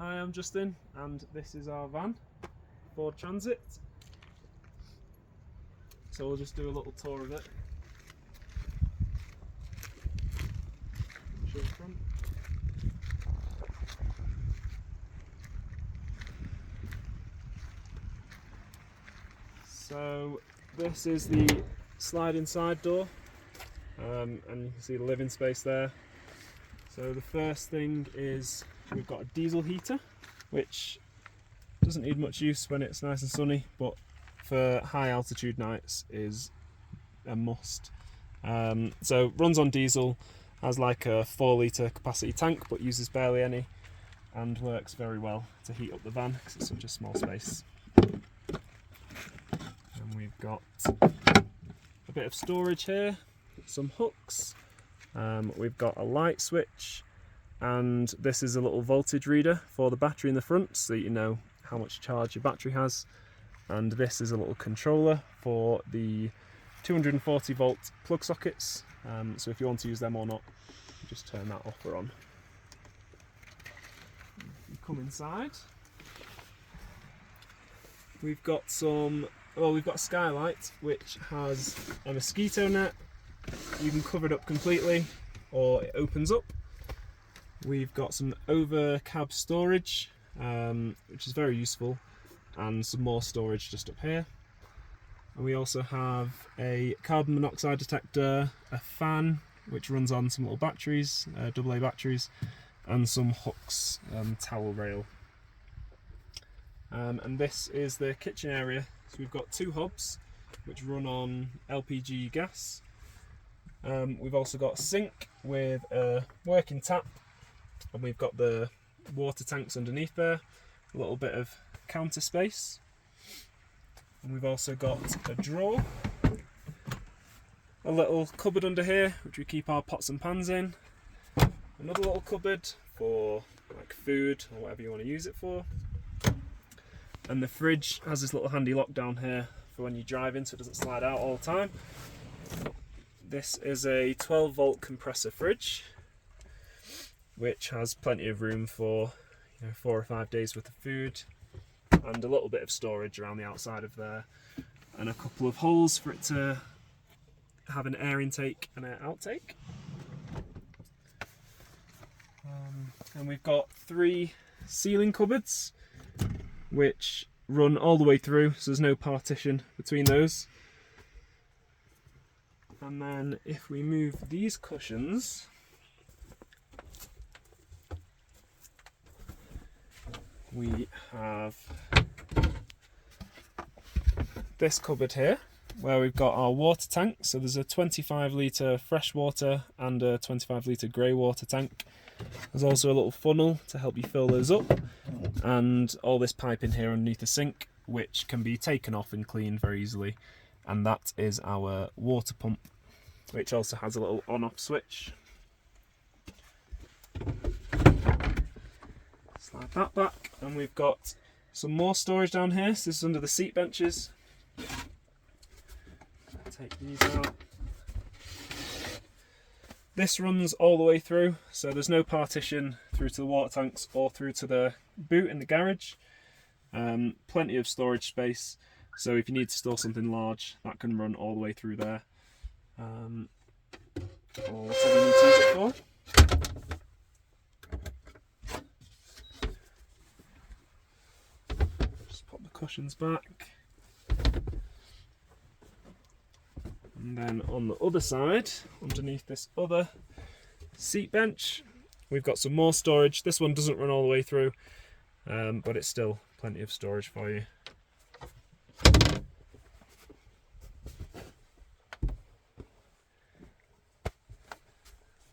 Hi, I'm Justin, and this is our van, Ford Transit. So we'll just do a little tour of it. Show the front. So this is the sliding side door, and you can see the living space there. So the first thing is we've got a diesel heater, which doesn't need much use when it's nice and sunny, but for high altitude nights is a must. So runs on diesel, has like a 4 litre capacity tank but uses barely any, and works very well to heat up the van because it's such a small space. And we've got a bit of storage here, some hooks, we've got a light switch, and this is a little voltage reader for the battery in the front so that you know how much charge your battery has. And this is a little controller for the 240 volt plug sockets, so if you want to use them or not, just turn that off or on. You come inside, we've got a skylight which has a mosquito net. You can cover it up completely or it opens up. We've got some over cab storage, which is very useful, and some more storage just up here. And we also have a carbon monoxide detector, a fan which runs on some little batteries, AA batteries, and some hooks, towel rail. And this is the kitchen area. So we've got 2 hobs which run on LPG gas. We've also got a sink with a working tap, and we've got the water tanks underneath there, a little bit of counter space. And we've also got a drawer, a little cupboard under here which we keep our pots and pans in, another little cupboard for like food or whatever you want to use it for, and the fridge has this little handy lock down here for when you drive in so it doesn't slide out all the time. This is a 12 volt compressor fridge which has plenty of room for 4 or 5 days worth of food, and a little bit of storage around the outside of there, and a couple of holes for it to have an air intake and air outtake. And we've got 3 ceiling cupboards which run all the way through, so there's no partition between those. And then if we move these cushions, we have this cupboard here where we've got our water tank. So there's a 25 litre fresh water and a 25 litre grey water tank. There's also a little funnel to help you fill those up, and all this pipe in here underneath the sink which can be taken off and cleaned very easily. And that is our water pump, which also has a little on-off switch. Slide that back, and we've got some more storage down here. So this is under the seat benches. Take these out. This runs all the way through, so there's no partition through to the water tanks or through to the boot in the garage. Plenty of storage space, so if you need to store something large, that can run all the way through there. Or whatever you need to use it for. Just pop the cushions back. And then on the other side, underneath this other seat bench, we've got some more storage. This one doesn't run all the way through, but it's still plenty of storage for you.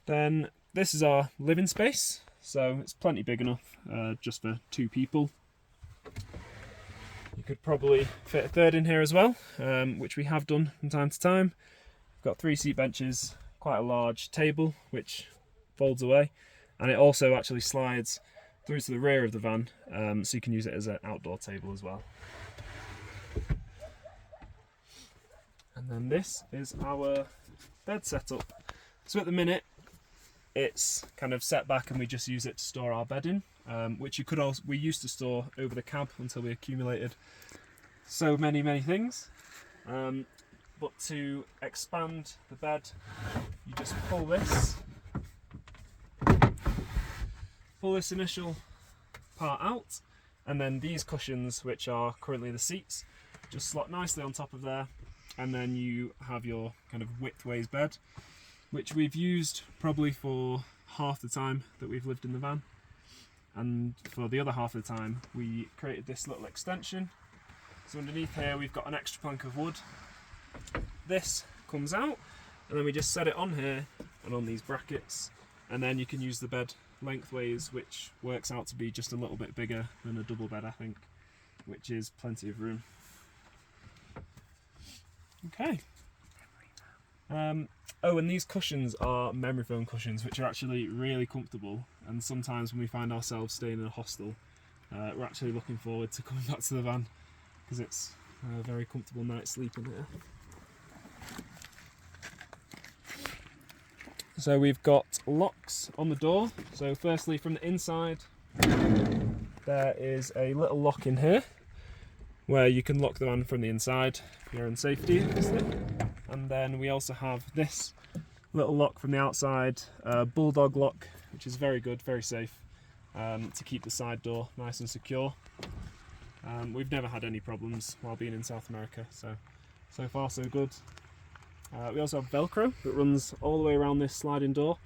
Then this is our living space, so it's plenty big enough just for 2 people. You could probably fit a third in here as well, which we have done from time to time. We've got 3 seat benches, quite a large table which folds away, and it also actually slides through to the rear of the van, so you can use it as an outdoor table as well. And then this is our bed setup. So at the minute it's kind of set back and we just use it to store our bed in. which we used to store over the cab until we accumulated so many things. But to expand the bed, you just pull this initial part out, and then these cushions, which are currently the seats, just slot nicely on top of there, and then you have your kind of widthways bed, which we've used probably for half the time that we've lived in the van, and for the other half of the time we created this little extension. So underneath here we've got an extra plank of wood. This comes out, and then we just set it on here and on these brackets, and then you can use the bed lengthways, which works out to be just a little bit bigger than a double bed, I think, which is plenty of room. Okay. Oh, and these cushions are memory foam cushions, which are actually really comfortable, and sometimes when we find ourselves staying in a hostel, we're actually looking forward to coming back to the van, because it's a very comfortable night's sleep in here. So we've got locks on the door. So firstly, from the inside, there is a little lock in here where you can lock the van from the inside for your own safety, obviously. And then we also have this little lock from the outside, a bulldog lock, which is very good, very safe, to keep the side door nice and secure. We've never had any problems while being in South America, so far so good. We also have Velcro that runs all the way around this sliding door.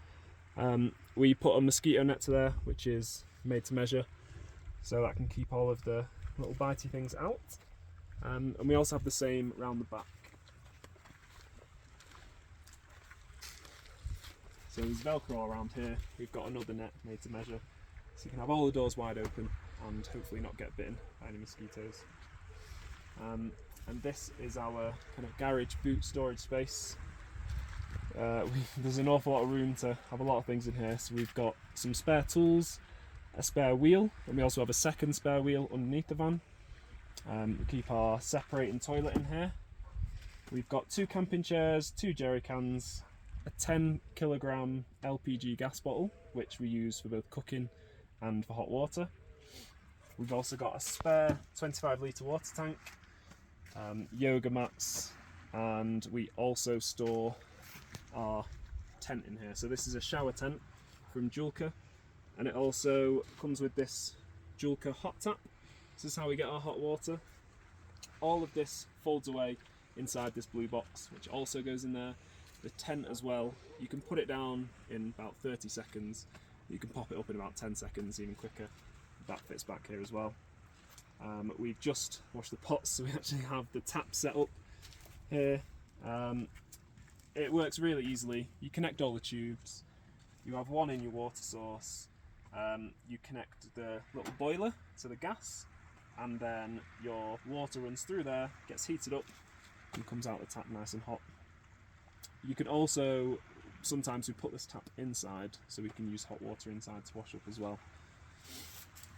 We put a mosquito net to there, which is made to measure, so that can keep all of the little bitey things out. And we also have the same round the back. So there's Velcro all around here. We've got another net made to measure, so you can have all the doors wide open and hopefully not get bitten by any mosquitoes. And this is our kind of garage boot storage space. There's an awful lot of room to have a lot of things in here. So we've got some spare tools, a spare wheel, and we also have a second spare wheel underneath the van. We keep our separating toilet in here. We've got 2 camping chairs, 2 jerry cans, a 10 kilogram LPG gas bottle, which we use for both cooking and for hot water. We've also got a spare 25 litre water tank, yoga mats, and we also store our tent in here. So this is a shower tent from Julka, and it also comes with this Julka hot tap. This is how we get our hot water. All of this folds away inside this blue box, which also goes in there. The tent as well, you can put it down in about 30 seconds. You can pop it up in about 10 seconds, even quicker. That fits back here as well. We've just washed the pots, so we actually have the tap set up here. It works really easily. You connect all the tubes. You have one in your water source. You connect the little boiler to the gas, and then your water runs through there, gets heated up, and comes out the tap nice and hot. You can also, sometimes we put this tap inside, so we can use hot water inside to wash up as well.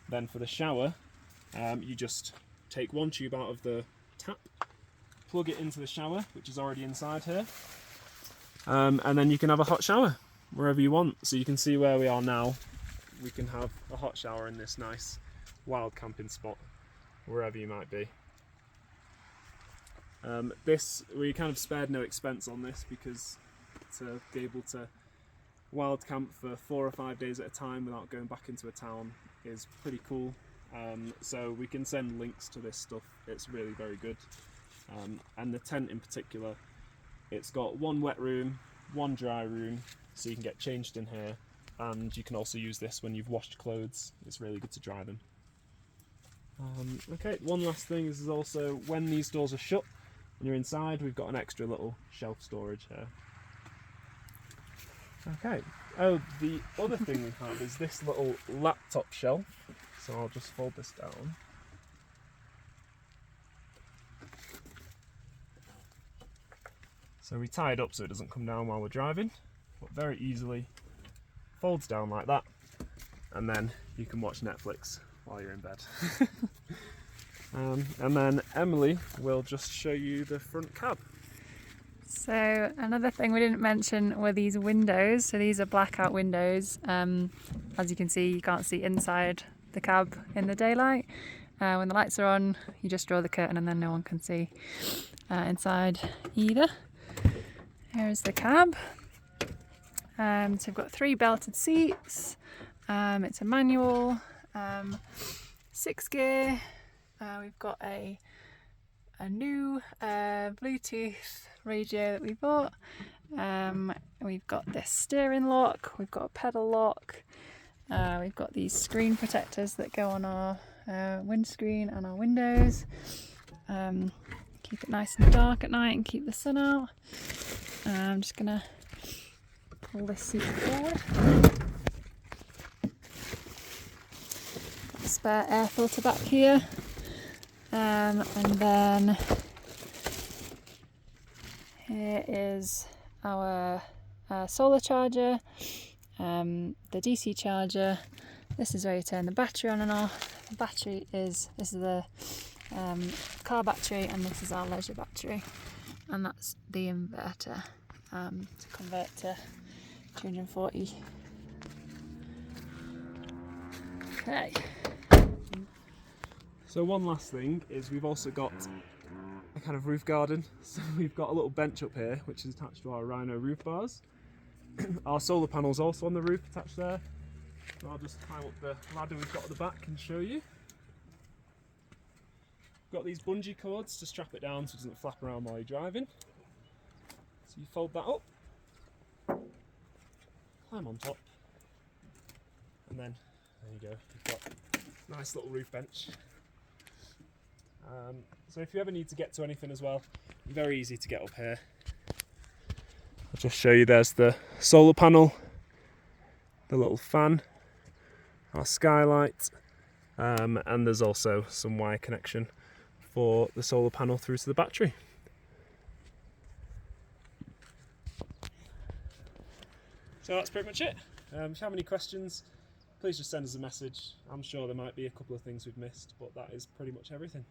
Then for the shower, you just take one tube out of the tap, plug it into the shower, which is already inside here, and then you can have a hot shower wherever you want. So you can see where we are now. We can have a hot shower in this nice wild camping spot, wherever you might be. We kind of spared no expense on this, because to be able to wild camp for 4 or 5 days at a time without going back into a town is pretty cool. So we can send links to this stuff. It's really very good. And the tent in particular, it's got 1 wet room, 1 dry room, so you can get changed in here, and you can also use this when you've washed clothes. It's really good to dry them. Okay, one last thing is also when these doors are shut and you're inside, we've got an extra little shelf storage here. Okay, oh, the other thing we have is this little laptop shelf, so I'll just fold this down. So we tie it up so it doesn't come down while we're driving, but very easily folds down like that, and then you can watch Netflix while you're in bed. And then Emily will just show you the front cab. So another thing we didn't mention were these windows. So these are blackout windows. As you can see, you can't see inside the cab in the daylight. When the lights are on, you just draw the curtain and then no one can see inside either. Here's the cab. So we've got 3 belted seats. It's a manual, 6 gear. We've got a new Bluetooth radio that we bought. We've got this steering lock, we've got a pedal lock, we've got these screen protectors that go on our windscreen and our windows. Keep it nice and dark at night and keep the sun out. I'm just gonna pull this seat forward. Got a spare air filter back here. And then here is our solar charger, the DC charger. This is where you turn the battery on and off. The battery is, this is the car battery, and this is our leisure battery, and that's the inverter to convert to 240. Okay. So one last thing is we've also got a kind of roof garden. So we've got a little bench up here which is attached to our Rhino roof bars. Our solar panel's also on the roof attached there. So I'll just climb up the ladder we've got at the back and show you. We've got these bungee cords to strap it down so it doesn't flap around while you're driving. So you fold that up, climb on top, and then there you go, you've got a nice little roof bench. So if you ever need to get to anything as well, very easy to get up here. I'll just show you, there's the solar panel, the little fan, our skylight, and there's also some wire connection for the solar panel through to the battery. So that's pretty much it. If you have any questions, please just send us a message. I'm sure there might be a couple of things we've missed, but that is pretty much everything.